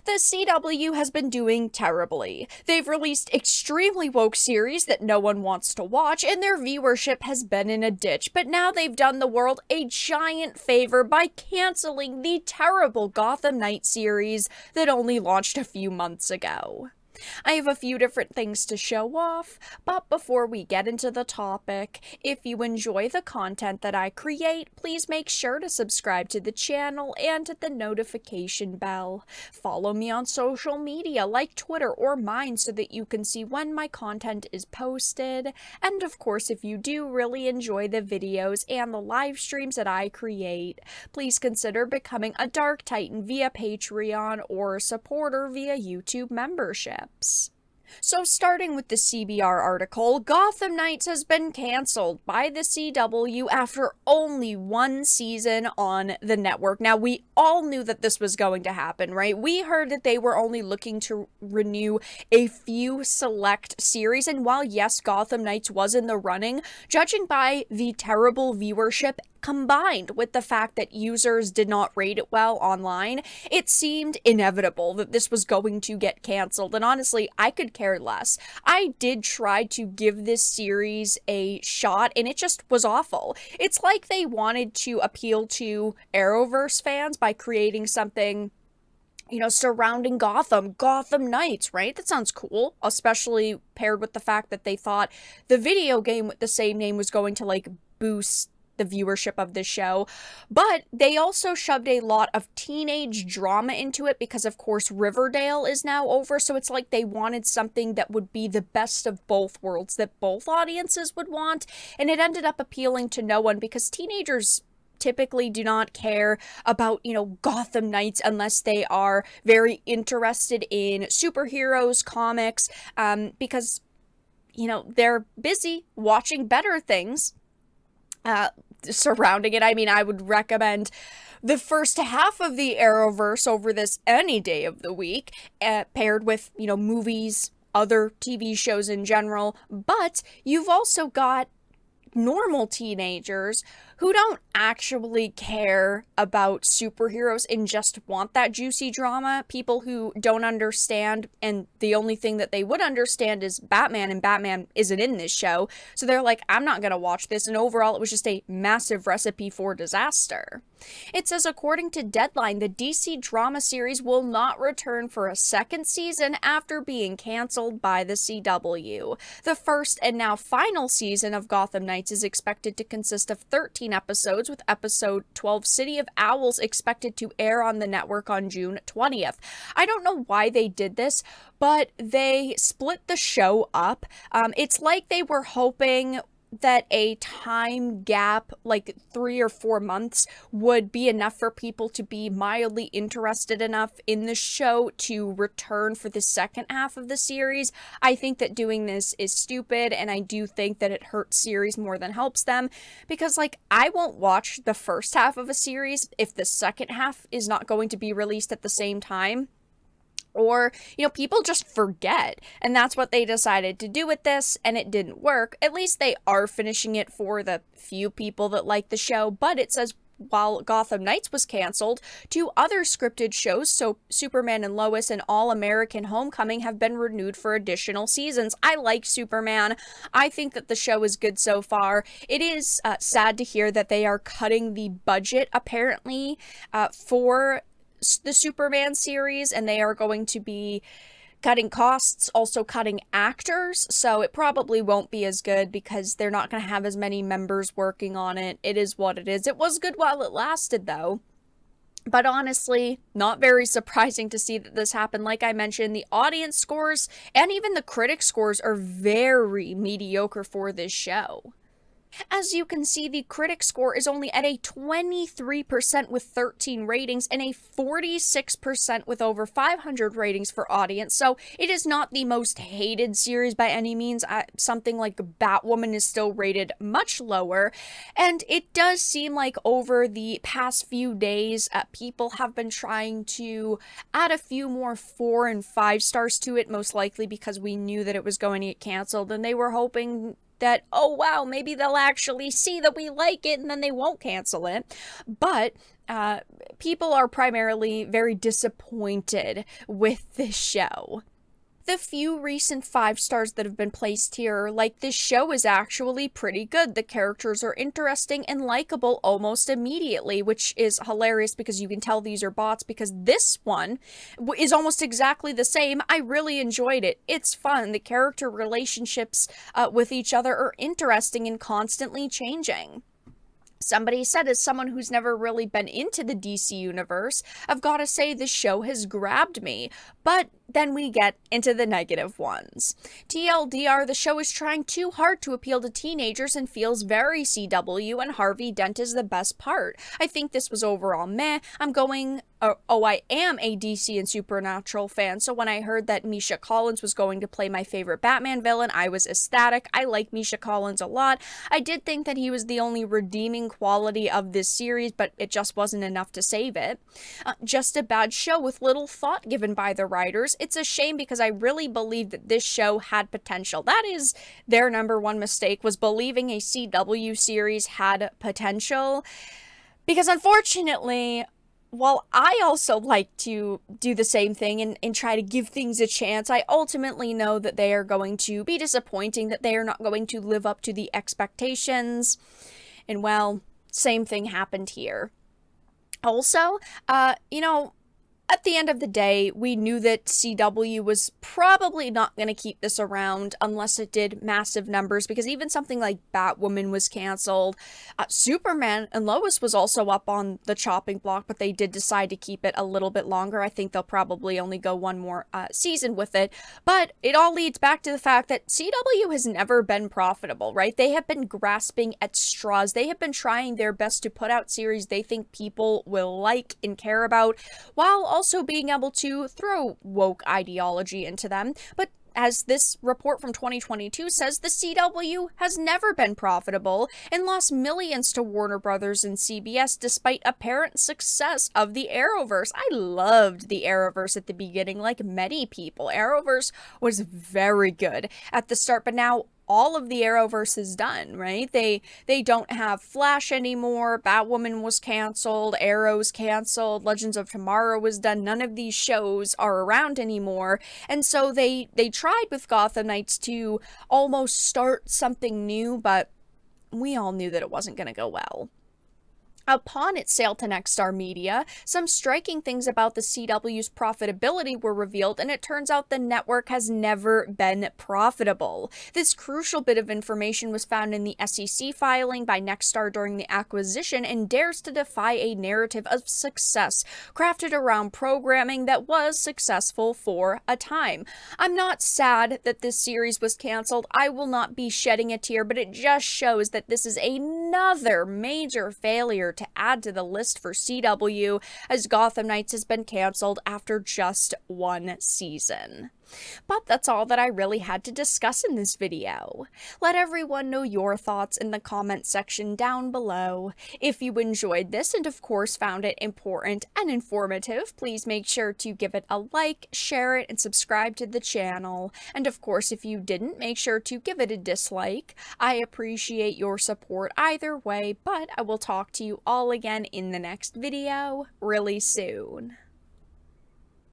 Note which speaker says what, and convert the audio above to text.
Speaker 1: The CW has been doing terribly. They've released extremely woke series that no one wants to watch, and their viewership has been in a ditch, but now they've done the world a giant favor by canceling the terrible Gotham Knights series that only launched a few months ago. I have a few different things to show off, but before we get into the topic, if you enjoy the content that I create, please make sure to subscribe to the channel and hit the notification bell. Follow me on social media like Twitter or mine so that you can see when my content is posted. And of course, if you do really enjoy the videos and the live streams that I create, please consider becoming a Dark Titan via Patreon or a supporter via YouTube membership. So starting with the CBR article, Gotham Knights has been cancelled by the CW after only one season on the network. Now, we all knew that this was going to happen, right? We heard that they were only looking to renew a few select series, and while yes, Gotham Knights was in the running, judging by the terrible viewership combined with the fact that users did not rate it well online, it seemed inevitable that this was going to get canceled. And honestly, I could care less. I did try to give this series a shot, and it just was awful. It's like they wanted to appeal to Arrowverse fans by creating something, you know, surrounding Gotham Knights, right? That sounds cool, especially paired with the fact that they thought the video game with the same name was going to, like, boost the viewership of the show, but they also shoved a lot of teenage drama into it because, of course, Riverdale is now over, so it's like they wanted something that would be the best of both worlds, that both audiences would want, and it ended up appealing to no one because teenagers typically do not care about, you know, Gotham Knights unless they are very interested in superheroes, comics, because, you know, they're busy watching better things surrounding it. I mean, I would recommend the first half of the Arrowverse over this any day of the week, paired with, you know, movies, other TV shows in general. But you've also got normal teenagers who don't actually care about superheroes and just want that juicy drama. People who don't understand, and the only thing that they would understand is Batman, and Batman isn't in this show. So they're like, I'm not gonna watch this, and overall it was just a massive recipe for disaster. It says, according to Deadline, the DC drama series will not return for a second season after being canceled by the CW. The first and now final season of Gotham Knights is expected to consist of 13 episodes, with episode 12, City of Owls, expected to air on the network on June 20th. I don't know why they did this, but they split the show up. It's like they were hoping that a time gap, like 3 or 4 months, would be enough for people to be mildly interested enough in the show to return for the second half of the series. I think that doing this is stupid, and I do think that it hurts series more than helps them, because, like, I won't watch the first half of a series if the second half is not going to be released at the same time. Or, you know, people just forget. And that's what they decided to do with this, and it didn't work. At least they are finishing it for the few people that like the show. But it says, while Gotham Knights was canceled, 2 other scripted shows, so Superman and Lois and All American Homecoming, have been renewed for additional seasons. I like Superman. I think that the show is good so far. It is sad to hear that they are cutting the budget, apparently, for the Superman series, and they are going to be cutting costs, also cutting actors, so it probably won't be as good because they're not going to have as many members working on it. It is what it is. It was good while it lasted, though. But honestly, not very surprising to see that this happened. Like I mentioned, the audience scores and even the critic scores are very mediocre for this show. As you can see, the critic score is only at a 23% with 13 ratings and a 46% with over 500 ratings for audience, so it is not the most hated series by any means. Something like Batwoman is still rated much lower, and it does seem like over the past few days, people have been trying to add a few more 4 and 5 stars to it, most likely because we knew that it was going to get canceled, and they were hoping that, oh wow, maybe they'll actually see that we like it and then they won't cancel it. But people are primarily very disappointed with this show. The few recent 5 stars that have been placed here, like, this show is actually pretty good. The characters are interesting and likable almost immediately, which is hilarious because you can tell these are bots, because this one is almost exactly the same. I really enjoyed it. It's fun. The character relationships with each other are interesting and constantly changing. Somebody said, as someone who's never really been into the DC universe, I've got to say this show has grabbed me. But then we get into the negative ones. TLDR, the show is trying too hard to appeal to teenagers and feels very CW, and Harvey Dent is the best part. I think this was overall meh. I am a DC and Supernatural fan, so when I heard that Misha Collins was going to play my favorite Batman villain, I was ecstatic. I like Misha Collins a lot. I did think that he was the only redeeming quality of this series, but it just wasn't enough to save it. Just a bad show with little thought given by the writers. It's a shame because I really believe that this show had potential. That is their number one mistake, was believing a CW series had potential. Because unfortunately, while I also like to do the same thing and try to give things a chance, I ultimately know that they are going to be disappointing, that they are not going to live up to the expectations. And well, same thing happened here. Also, at the end of the day, we knew that CW was probably not going to keep this around unless it did massive numbers, because even something like Batwoman was canceled. Superman and Lois was also up on the chopping block, but they did decide to keep it a little bit longer. I think they'll probably only go one more season with it. But it all leads back to the fact that CW has never been profitable, right? They have been grasping at straws. They have been trying their best to put out series they think people will like and care about, while also being able to throw woke ideology into them. But as this report from 2022 says, the CW has never been profitable and lost millions to Warner Brothers and CBS despite apparent success of the Arrowverse. I loved the Arrowverse at the beginning, like many people. Arrowverse was very good at the start, but now all of the Arrowverse is done, right? They don't have Flash anymore. Batwoman was canceled. Arrow's canceled. Legends of Tomorrow was done. None of these shows are around anymore. And so they tried with Gotham Knights to almost start something new, but we all knew that it wasn't going to go well. Upon its sale to Nexstar Media, some striking things about the CW's profitability were revealed, and it turns out the network has never been profitable. This crucial bit of information was found in the SEC filing by Nexstar during the acquisition and dares to defy a narrative of success crafted around programming that was successful for a time. I'm not sad that this series was canceled. I will not be shedding a tear, but it just shows that this is another major failure to add to the list for CW, as Gotham Knights has been canceled after just one season. But that's all that I really had to discuss in this video. Let everyone know your thoughts in the comment section down below. If you enjoyed this and of course found it important and informative, please make sure to give it a like, share it, and subscribe to the channel. And of course, if you didn't, make sure to give it a dislike. I appreciate your support either way, but I will talk to you all again in the next video really soon.